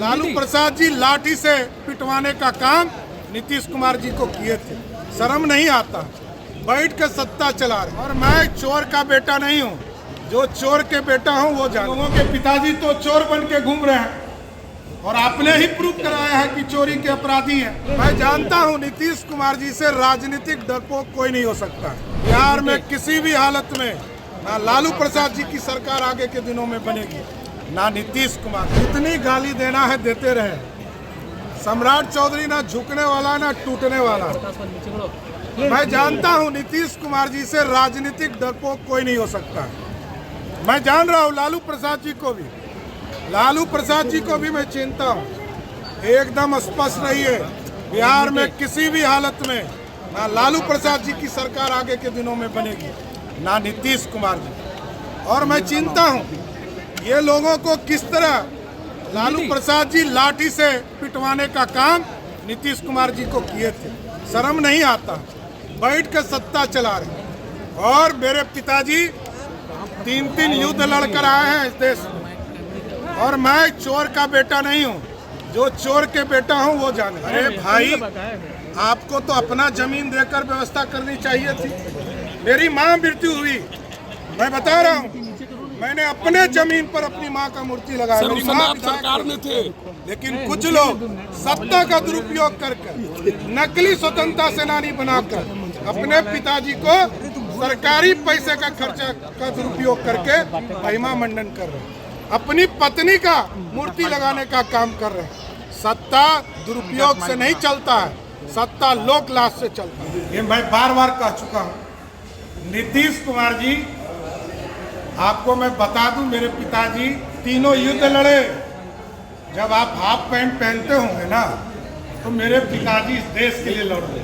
लालू प्रसाद जी लाठी से पिटवाने का काम नीतीश कुमार जी को किए थे। शर्म नहीं आता, बैठ के सत्ता चला रहे। और मैं चोर का बेटा नहीं हूँ, जो चोर के बेटा हूँ वो जान। लोगों के पिताजी तो चोर बन के घूम रहे हैं और आपने ही प्रूव कराया है कि चोरी के अपराधी हैं। मैं जानता हूँ नीतीश कुमार जी से राजनीतिक डरपोक कोई नहीं हो सकता। बिहार में किसी भी हालत में ना लालू प्रसाद जी की सरकार आगे के दिनों में बनेगी, ना नीतीश कुमार। जितनी गाली देना है देते रहे। सम्राट चौधरी ना झुकने वाला ना टूटने वाला। मैं जानता हूं नीतीश कुमार जी से राजनीतिक डरपोक कोई नहीं हो सकता। मैं जान रहा हूं लालू प्रसाद जी को भी मैं चिंता हूं। एकदम स्पष्ट रहिए, बिहार में किसी भी हालत में ना लालू प्रसाद जी की सरकार आगे के दिनों में बनेगी, ना नीतीश कुमार जी। और मैं चिंता हूं ये लोगों को किस तरह लालू प्रसाद जी लाठी से पिटवाने का काम नीतीश कुमार जी को किए थे। शर्म नहीं आता, बैठ के सत्ता चला रहे। और मेरे पिताजी 3 युद्ध लड़कर आए हैं इस देश में। और मैं चोर का बेटा नहीं हूँ, जो चोर के बेटा हूँ वो जाने। अरे भाई, आपको तो अपना जमीन देकर व्यवस्था करनी चाहिए थी। मेरी माँ मृत्यु हुई, मैं बता रहा हूँ, मैंने अपने जमीन पर अपनी माँ का मूर्ति लगाया। मेरी माँ सरकार में थे, लेकिन कुछ लोग सत्ता का दुरुपयोग करके नकली स्वतंत्रता सेनानी बनाकर अपने पिताजी को सरकारी पैसे का खर्चा का दुरुपयोग करके महिमा मंडन कर रहे हैं। अपनी पत्नी का मूर्ति लगाने का काम कर रहे हैं। सत्ता दुरुपयोग से नहीं चलता है, सत्ता लोक लाभ से चलता है। ये मैं बार बार कह चुका हूँ। नीतीश कुमार जी, आपको मैं बता दूं, मेरे पिताजी 3 युद्ध लड़े। जब आप हाफ पैंट पहनते होंगे ना, तो मेरे पिताजी इस देश के लिए लड़ रहे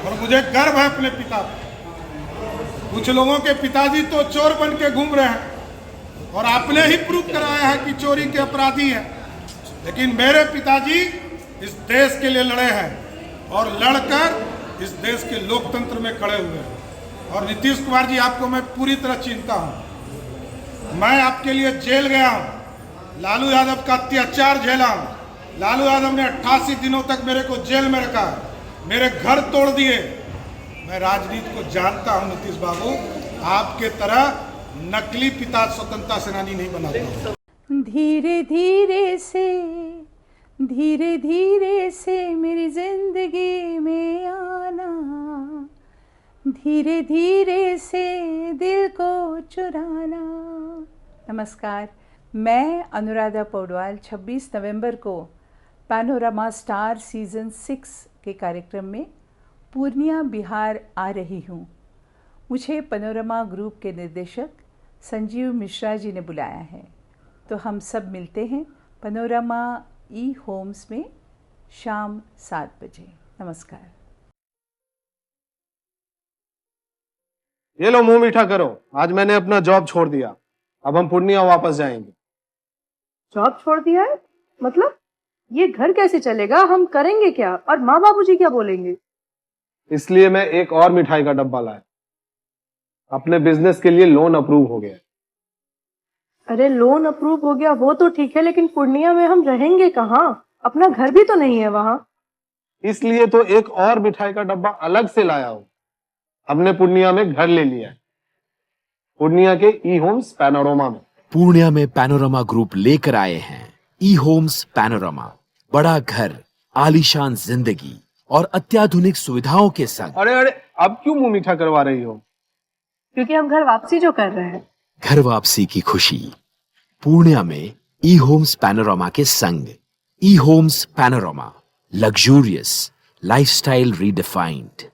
और मुझे गर्व है अपने पिता पर। कुछ लोगों के पिताजी तो चोर बन के घूम रहे हैं और आपने ही प्रूव कराया है कि चोरी के अपराधी हैं। लेकिन मेरे पिताजी इस देश के लिए लड़े हैं और लड़कर इस देश के लोकतंत्र में खड़े हुए हैं। और नीतीश कुमार जी, आपको मैं पूरी तरह चिंता हूँ। मैं आपके लिए जेल गया हूँ, लालू यादव का अत्याचार झेला हूँ। लालू यादव ने 88 दिनों तक मेरे को जेल में रखा, मेरे घर तोड़ दिए। मैं राजनीति को जानता हूँ नीतीश बाबू, आपके तरह नकली पिता स्वतंत्रता सेनानी नहीं बनाता। धीरे धीरे से मेरी जिंदगी में आना, धीरे धीरे से दिल को चुराना। नमस्कार, मैं अनुराधा पौडवाल 26 नवंबर को पैनोरमा स्टार सीजन 6 के कार्यक्रम में पूर्णिया बिहार आ रही हूँ। मुझे पैनोरमा ग्रुप के निर्देशक संजीव मिश्रा जी ने बुलाया है, तो हम सब मिलते हैं पैनोरमा ई होम्स में शाम 7 बजे। नमस्कार। ये लो, मुंह मीठा करो। आज मैंने अपना जॉब छोड़ दिया, अब हम पूर्णिया वापस जाएंगे। जॉब छोड़ दिया है? मतलब ये घर कैसे चलेगा? हम करेंगे क्या? और माँ बाबूजी क्या बोलेंगे? इसलिए मैं एक और मिठाई का डब्बा लाया। अपने बिजनेस के लिए लोन अप्रूव हो गया। अरे लोन अप्रूव हो गया वो तो ठीक है, लेकिन पूर्णिया में हम रहेंगे कहाँ? अपना घर भी तो नहीं है वहाँ। इसलिए तो एक और मिठाई का डब्बा अलग से लाया हूँ। हमने पूर्णिया में घर ले लिया है, पूर्णिया के ई होम्स पैनोरमा में। पूर्णिया में पैनोरमा ग्रुप लेकर आए हैं ई होम्स पैनोरमा। बड़ा घर, आलीशान जिंदगी और अत्याधुनिक सुविधाओं के संग। अरे अब क्यों मुंह मीठा करवा रही हो? क्योंकि हम घर वापसी जो कर रहे हैं। घर वापसी की खुशी पूर्णिया में ई होम्स पैनोरमा के संग। ई homes panorama, luxurious lifestyle redefined.